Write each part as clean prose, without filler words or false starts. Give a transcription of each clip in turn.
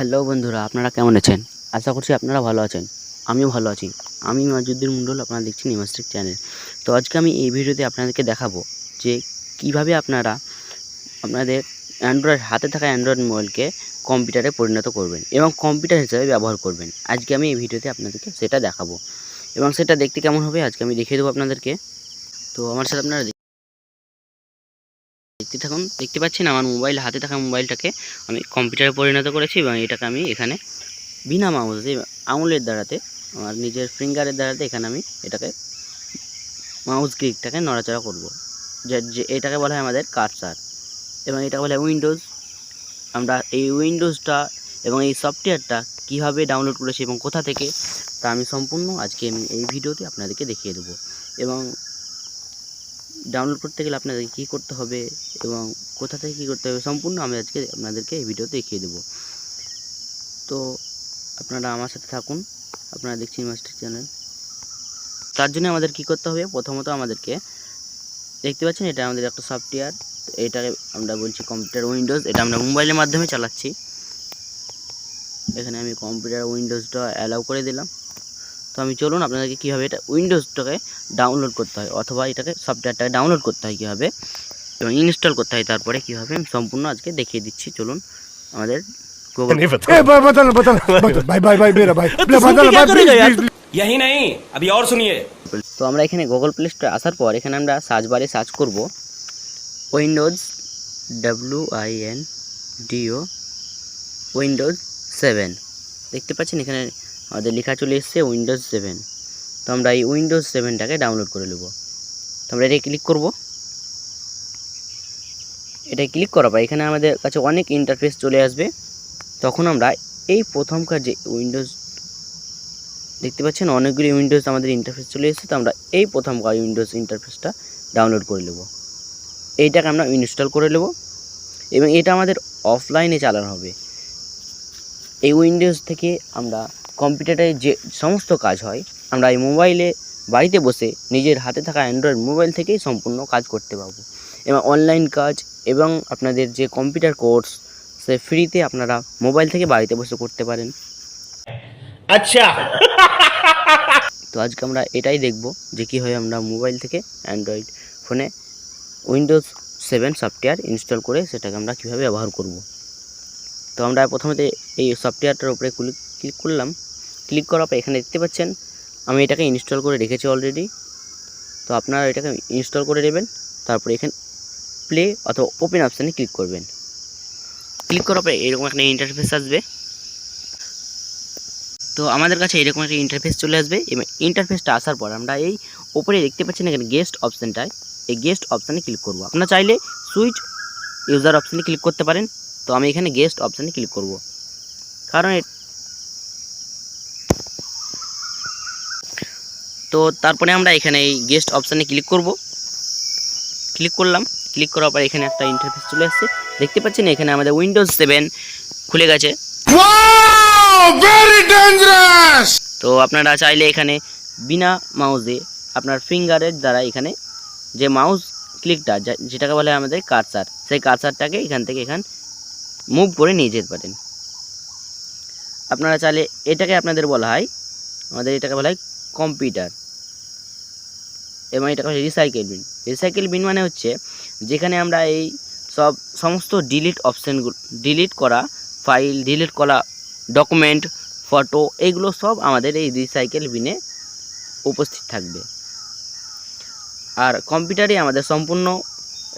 Hello বন্ধুরা, আপনারা কেমন আছেন? আশা করছি আপনারা ভালো আছেন। আমিও ভালো আছি। আমি মাজুদ্দিন মণ্ডল, আপনারা দেখছেন নিমাস্ট্রিক চ্যানেল। তো আজকে আমি এই ভিডিওতে আপনাদেরকে দেখাবো যে কিভাবে আপনারা আপনাদের হাতে থাকা অ্যান্ড্রয়েড মোবাইলকে কম্পিউটারে পরিণত করবেন এবং কম্পিউটার হিসেবে ব্যবহার করবেন। আজকে আমি এই ভিডিওতে আপনাদেরকে সেটা দেখাবো এবং সেটা দেখতে কেমন হবে আজকে আমি দেখিয়ে দেবো আপনাদেরকে। তো আমার সাথে আপনারা দেখতে থাকুন। দেখতে পাচ্ছেন আমার হাতে থাকা মোবাইলটাকে আমি কম্পিউটারে পরিণত করেছি এবং এটাকে আমি এখানে বিনা মাউসে আঙুলের দ্বারাতে আমার নিজের ফিঙ্গারের দ্বারাতে এখানে আমি এটাকে মাউস ক্লিকটাকে নড়াচড়া করব। যে এটাকে বলা হয় আমাদের কার্সার এবং এটা বলা হয় উইন্ডোজ। আমরা এই উইন্ডোজটা এবং এই সফটওয়্যারটা কীভাবে ডাউনলোড করেছি এবং কোথা থেকে তা আমি সম্পূর্ণ আজকে আমি এই ভিডিওতে আপনাদেরকে দেখিয়ে দেবো। এবং ডাউনলোড করতে গেলে আপনাদেরকে কী করতে হবে এবং কোথা থেকে কী করতে হবে সম্পূর্ণ আমি আজকে আপনাদেরকে এই ভিডিওতে দেখিয়ে দেবো। তো আপনারা আমার সাথে থাকুন, আপনারা দেখছেন মাস্টার চ্যানেল। তার জন্য আমাদের কি করতে হবে, প্রথমত আমাদেরকে দেখতে পাচ্ছেন এটা আমাদের একটা সফটওয়্যার। এটাকে আমরা বলছি কম্পিউটার উইন্ডোজ। এটা আমরা মোবাইলের মাধ্যমে চালাচ্ছি। এখানে আমি কম্পিউটার উইন্ডোজটা অ্যালাউ করে দিলাম। তো আমি চলুন আপনাদেরকে কীভাবে এটা উইন্ডোজটাকে ডাউনলোড করতে হয় অথবা এটাকে সফটওয়্যারটাকে ডাউনলোড করতে হয় কীভাবে এবং ইনস্টল করতে হয় তারপরে কীভাবে আমি সম্পূর্ণ আজকে দেখিয়ে দিচ্ছি। চলুন আমাদের গুগল यही नहीं अभी और सुनिए। তো আমরা এখানে গুগল প্লে স্টোরে আসার পর এখানে আমরা সার্চ বারে সার্চ করব উইন্ডোজ WINDO উইন্ডোজ 7। দেখতে পাচ্ছেন এখানে আমাদের লেখা চলে এসছে উইন্ডোজ 7। তো আমরা এই উইন্ডোজ 7টাকে ডাউনলোড করে নেব। তো আমরা এটাই ক্লিক করব। এটাই ক্লিক করার পর এখানে আমাদের কাছে অনেক ইন্টারফেস চলে আসবে। তখন আমরা এই প্রথমকার যে উইন্ডোজ দেখতে পাচ্ছেন অনেকগুলি উইন্ডোজ আমাদের ইন্টারফেস চলে এসেছে। তো আমরা এই প্রথমকার উইন্ডোজ ইন্টারফেসটা ডাউনলোড করে নেব। এইটাকে আমরা ইনস্টল করে নেব এবং এটা আমাদের অফলাইনে চালানো হবে। এই উইন্ডোজ থেকে আমরা কম্পিউটারে যে সমস্ত কাজ হয় আমরা এই মোবাইলে বাড়িতে বসে নিজের হাতে থাকা অ্যান্ড্রয়েড মোবাইল থেকেই সম্পূর্ণ কাজ করতে পারবো এবং অনলাইন কাজ এবং আপনাদের যে কম্পিউটার কোর্স সে ফ্রিতে আপনারা মোবাইল থেকে বাড়িতে বসে করতে পারেন। अच्छा তো আজকে আমরা এটাই দেখব যে কীভাবে আমরা মোবাইল থেকে অ্যান্ড্রয়েড ফোনে উইন্ডোজ 7 সফটওয়্যার ইনস্টল করে সেটাকে আমরা কীভাবে ব্যবহার করব। তো আমরা প্রথমে এই সফটওয়্যারটার উপরে ক্লিক করলাম। ক্লিক করার পর এখানে দেখতে পাচ্ছেন আমি এটাকে ইনস্টল করে রেখেছি অলরেডি। তো আপনারা এটাকে ইনস্টল করে নেবেন। তারপরে এখানে প্লে অথবা ওপেন অপশানে ক্লিক করবেন। ক্লিক করার পরে এরকম একটা ইন্টারফেস আসবে। তো আমাদের কাছে এরকম একটা ইন্টারফেস চলে আসবে এবং ইন্টারফেসটা আসার পর আমরা এই ওপরে দেখতে পাচ্ছেন এখানে গেস্ট অপশানটায় এই গেস্ট অপশানে ক্লিক করব। আপনারা চাইলে সুইচ ইউজার অপশানে ক্লিক করতে পারেন। তো আমি এখানে গেস্ট অপশানে ক্লিক করব কারণ তো তারপরে আমরা এখানে এই গেস্ট অপশানে ক্লিক করব। ক্লিক করলাম। ক্লিক করার পর এখানে একটা ইন্টারফেস চলে আসছে। দেখতে পাচ্ছেন এখানে আমাদের উইন্ডোজ 7 খুলে গেছে। তো আপনারা চাইলে এখানে বিনা মাউসে আপনার ফিঙ্গারের দ্বারা এখানে যে মাউস ক্লিকটা যেটাকে বলে আমাদের কার্সার, সেই কার্সারটাকে এখান থেকে মুভ করে নিয়ে যেতে পারেন। আপনারা চাইলে এটাকে আপনাদের বলা হয় এটাকে বলা হয় কম্পিউটার এবং এটাকে বলা হয় রিসাইকেল বিন। রিসাইকেল বিন মানে হচ্ছে যেখানে আমরা এই সমস্ত ডিলিট করা ফাইল, ডিলিট করা ডকুমেন্ট, ফটো, এগুলো সব আমাদের এই রিসাইকেল বিনে উপস্থিত থাকবে। আর কম্পিউটারে আমাদের সম্পূর্ণ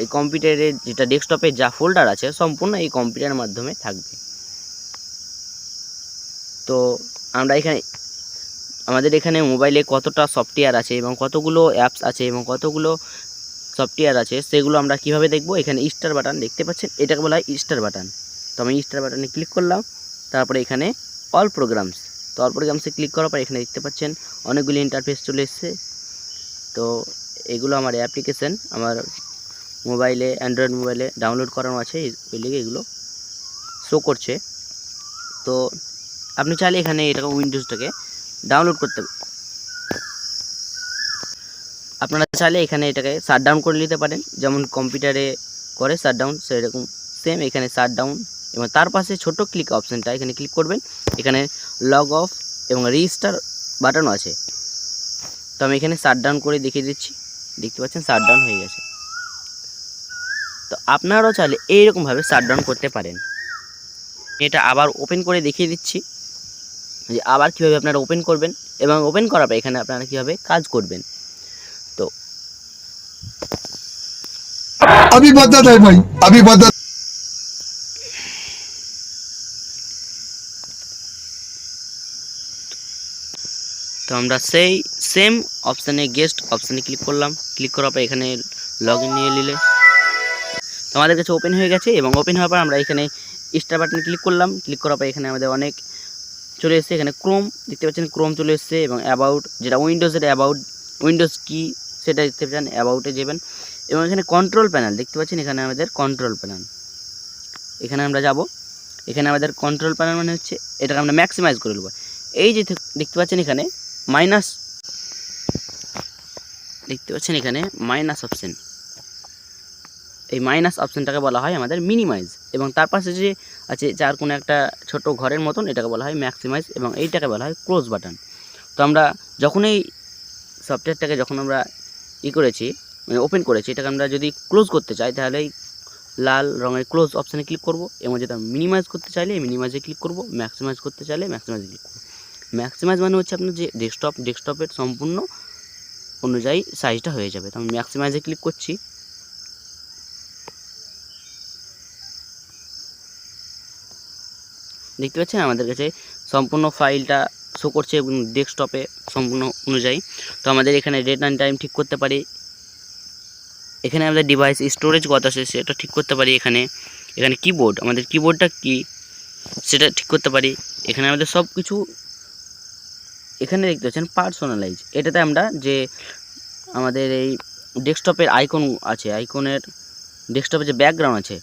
এই কম্পিউটারের যেটা ডেস্কটপে যা ফোল্ডার আছে সম্পূর্ণ এই কম্পিউটারের মাধ্যমে থাকবে। তো আমরা আমাদের এখানে মোবাইলে কতটা সফটওয়্যার আছে এবং কতগুলো অ্যাপস আছে এবং কতগুলো সফটওয়্যার আছে সেগুলো আমরা কিভাবে দেখব। এখানে স্টার বাটন দেখতে পাচ্ছেন, এটাকে বলা হয় স্টার বাটন। তো আমি স্টার বাটনে ক্লিক করলাম। তারপরে এখানে অল প্রোগ্রামস, তো অল প্রোগ্রামসে ক্লিক করার পর এখানে দেখতে পাচ্ছেন অনেকগুলি ইন্টারফেস চলে এসছে। তো এগুলো আমার অ্যাপ্লিকেশান আমার মোবাইলে অ্যান্ড্রয়েড মোবাইলে ডাউনলোড করানো আছে, ওই লিগে এগুলো শো করছে। তো আপনি চাইলে এখানে এটাকে উইন্ডোজটাকে ডাউনলোড করতে আপনারা চাইলে এখানে এটাকে শাটডাউন করে নিতে পারেন, যেমন কম্পিউটারে করে শাটডাউন সেরকম সেম এখানে শাটডাউন এবং তার পাশে ছোট ক্লিক অপশানটা এখানে ক্লিক করবেন। এখানে লগ অফ এবং রেজিস্টার বাটনও আছে। তো আমি এখানে শাটডাউন করে দেখিয়ে দিচ্ছি, দেখতে পাচ্ছেন শাটডাউন হয়ে গেছে। তো আপনারাও চাইলে এইরকমভাবে শাটডাউন করতে পারেন। এটা আবার ওপেন করে দেখিয়ে দিচ্ছি যে আবার কীভাবে আপনারা ওপেন করবেন এবং ওপেন করার পর এখানে আপনারা কীভাবে কাজ করবেন। তো अभी बदत है भाई, अभी बदत। তো আমরা সেই সেম অপশানে গেস্ট অপশানে ক্লিক করলাম, ক্লিক করার পর এখানে লগ ইন নিয়ে নিলে তো আমাদের কাছে ওপেন হয়ে গেছে। এবং ওপেন হওয়ার পর আমরা এখানে স্টার বাটনে ক্লিক করলাম, ক্লিক করার পর এখানে আমাদের অনেক চলে এসেছে। এখানে ক্রোম দেখতে পাচ্ছেন, ক্রোম চলে এসেছে এবং অ্যাবাউট, যেটা উইন্ডোজের অ্যাবাউট, উইন্ডোজ কি সেটা দেখতে পাচ্ছেন, অ্যাবাউটে যাবেন। এবং এখানে কন্ট্রোল প্যানেল দেখতে পাচ্ছেন, এখানে আমাদের কন্ট্রোল প্যানেল, এখানে আমরা যাব। এখানে আমাদের কন্ট্রোল প্যানেল মানে হচ্ছে এটাকে আমরা ম্যাক্সিমাইজ করে নেব। এই যে দেখতে পাচ্ছেন এখানে মাইনাস, দেখতে পাচ্ছেন এখানে মাইনাস অপশান, এই মাইনাস অপশানটাকে বলা হয় আমাদের মিনিমাইজ। এবং তার পাশে যে আছে যার কোনো একটা ছোট ঘরের মতন, এটাকে বলা হয় ম্যাক্সিমাইজ এবং এইটাকে বলা হয় ক্লোজ বাটন। তো আমরা যখন এই সফটওয়্যারটাকে যখন আমরা করেছি, মানে ওপেন করেছি, এটাকে আমরা যদি ক্লোজ করতে চাই তাহলে এই লাল রঙের ক্লোজ অপশানে ক্লিক করব। এবং যেটা মিনিমাইজ করতে চাইলে মিনিমাইজে ক্লিক করব, ম্যাক্সিমাইজ করতে চাইলে ম্যাক্সিমাইজে ক্লিক করব। ম্যাক্সিমাইজ মানে হচ্ছে আপনার যে ডেস্কটপের সম্পূর্ণ অনুযায়ী সাইজটা হয়ে যাবে। তো আমি ম্যাক্সিমাইজে ক্লিক করছি। দেখতে পাচ্ছেন আমাদের কাছে সম্পূর্ণ ফাইলটা শো করছে এবং ডেস্কটপে সম্পূর্ণ অনুযায়ী। তো আমাদের এখানে ডেট অ্যান্ড টাইম ঠিক করতে পারি, এখানে আমাদের ডিভাইস স্টোরেজ কত আছে সেটা ঠিক করতে পারি, এখানে কিবোর্ড, আমাদের কিবোর্ডটা কি সেটা ঠিক করতে পারি। এখানে আমাদের সব কিছু এখানে দেখতে পাচ্ছেন পার্সোনালাইজ, এটাতে আমরা যে আমাদের এই ডেস্কটপের আইকন আছে, আইকনের ডেস্কটপে যে ব্যাকগ্রাউন্ড আছে,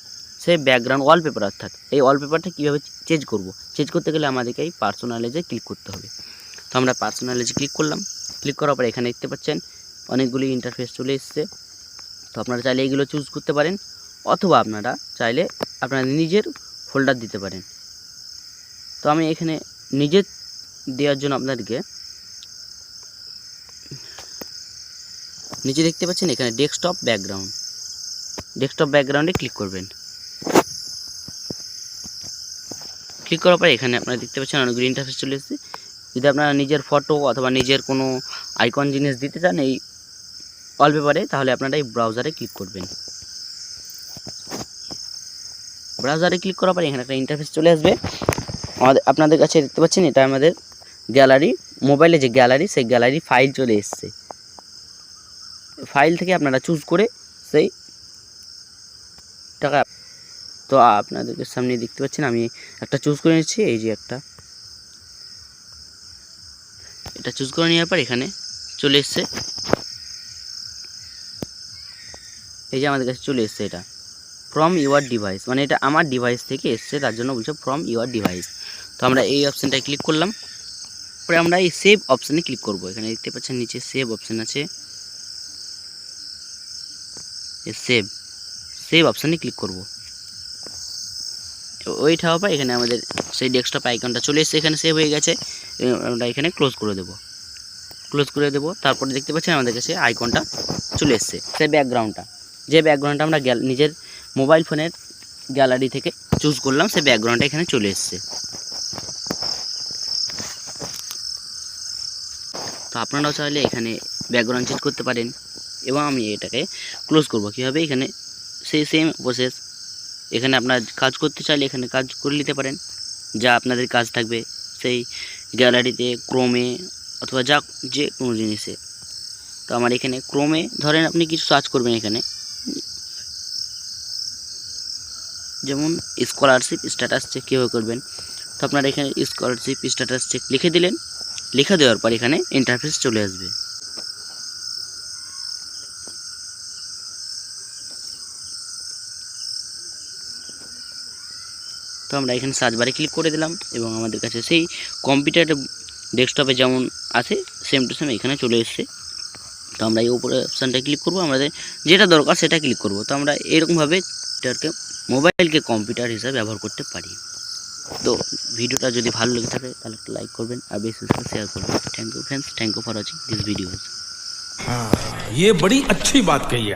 সেই ব্যাকগ্রাউন্ড ওয়ালপেপার, অর্থাৎ এই ওয়ালপেপারটা কীভাবে চেঞ্জ করব, চেঞ্জ করতে গেলে আমাদেরকে এই পার্সোনালাইজে ক্লিক করতে হবে। তো আমরা পার্সোনালাইজে ক্লিক করলাম, ক্লিক করার পর এখানে দেখতে পাচ্ছেন অনেকগুলি ইন্টারফেস চলে এসছে। তো আপনারা চাইলে এইগুলো চুজ করতে পারেন, অথবা আপনারা চাইলে আপনাদের নিজের ফোল্ডার দিতে পারেন। তো আমি এখানে নিজের দেওয়ার জন্য আপনাদেরকে নিচে দেখতে পাচ্ছেন এখানে ডেস্কটপ ব্যাকগ্রাউন্ডে ক্লিক করবেন। ক্লিক করার পর এখানে আপনারা দেখতে পাচ্ছেন অনেকগুলো ইন্টারফেস চলে এসেছে। যদি আপনারা নিজের ফটো অথবা নিজের কোনো আইকন জিনিস দিতে চান এই ওয়ালপেপারে, তাহলে আপনারা এই ব্রাউজারে ক্লিক করবেন। ব্রাউজারে ক্লিক করার পর এখানে একটা ইন্টারফেস চলে আসবে। আপনাদের কাছে দেখতে পাচ্ছেন এটা আমাদের গ্যালারি, মোবাইলে যে গ্যালারি, সেই গ্যালারি ফাইল চলে এসছে। ফাইল থেকে আপনারা চুজ করে সেই টাকা, তো আপনাদেরকে সামনে দেখতে পাচ্ছেন আমি একটা চুজ করে নিচ্ছি, এই যে এটা চুজ করে নেওয়ার পর এখানে চলে এসছে, এই যে আমাদের কাছে চলে এসছে এটা ফ্রম ইউর ডিভাইস, মানে এটা আমার ডিভাইস থেকে এসছে, তার জন্য বলছে ফ্রম ইউর ডিভাইস। তো আমরা এই অপশানটায় ক্লিক করলাম, পরে আমরা এই সেভ অপশানে ক্লিক করব। এখানে দেখতে পাচ্ছেন নিচে সেভ অপশান আছে, সেভ অপশানে ক্লিক করব। ওইটা হওয়ার পর এখানে আমাদের সেই ডেস্কটপ আইকনটা চলে এসেছে, এখানে সেভ হয়ে গেছে। আমরা এখানে ক্লোজ করে দেব। তারপরে দেখতে পাচ্ছেন আমাদের কাছে আইকনটা চলে এসেছে, সেই ব্যাকগ্রাউন্ডটা, যে ব্যাকগ্রাউন্ডটা আমরা নিজের মোবাইল ফোনের গ্যালারি থেকে চুজ করলাম, সেই ব্যাকগ্রাউন্ডটা এখানে চলে এসেছে। তো আপনারাও চাইলে এখানে ব্যাকগ্রাউন্ড চেঞ্জ করতে পারেন। এবং আমি এটাকে ক্লোজ করব কীভাবে, এখানে সেই সেম প্রসেস, এখানে আপনার কাজ করতে চাইলে এখানে কাজ করে নিতে পারেন, যা আপনাদের কাজ থাকবে সেই গ্যালারিতে, ক্রোমে অথবা যে কোনো জিনিসে। তো আমার এখানে ক্রোমে ধরেন আপনি কিছু সার্চ করবেন, এখানে যেমন স্কলারশিপ স্ট্যাটাস চেক কীভাবে করবেন। তো আপনারা এখানে স্কলারশিপ স্ট্যাটাস চেক লিখে দিলেন, লিখে দেওয়ার পর এখানে ইন্টারফেস চলে আসবে। তো আমরা এখানে সার্চ বারে ক্লিক করে দিলাম এবং আমাদের কাছে সেই কম্পিউটার ডেস্কটপে যেমন আছে সেম টু সেম এখানে চলে এসছে। তো আমরা এই উপরে অপশানটা ক্লিক করব, আমাদের যেটা দরকার সেটা ক্লিক করব। তো আমরা এরকমভাবে মোবাইলকে কম্পিউটার হিসাবে ব্যবহার করতে পারি। তো ভিডিওটা যদি ভালো লেগে থাকে তাহলে একটা লাইক করবেন আর বেশি বেশি শেয়ার করবেন। Thank you friends, thank you for watching this videos. हाँ, ये बड़ी अच्छी बात कही है।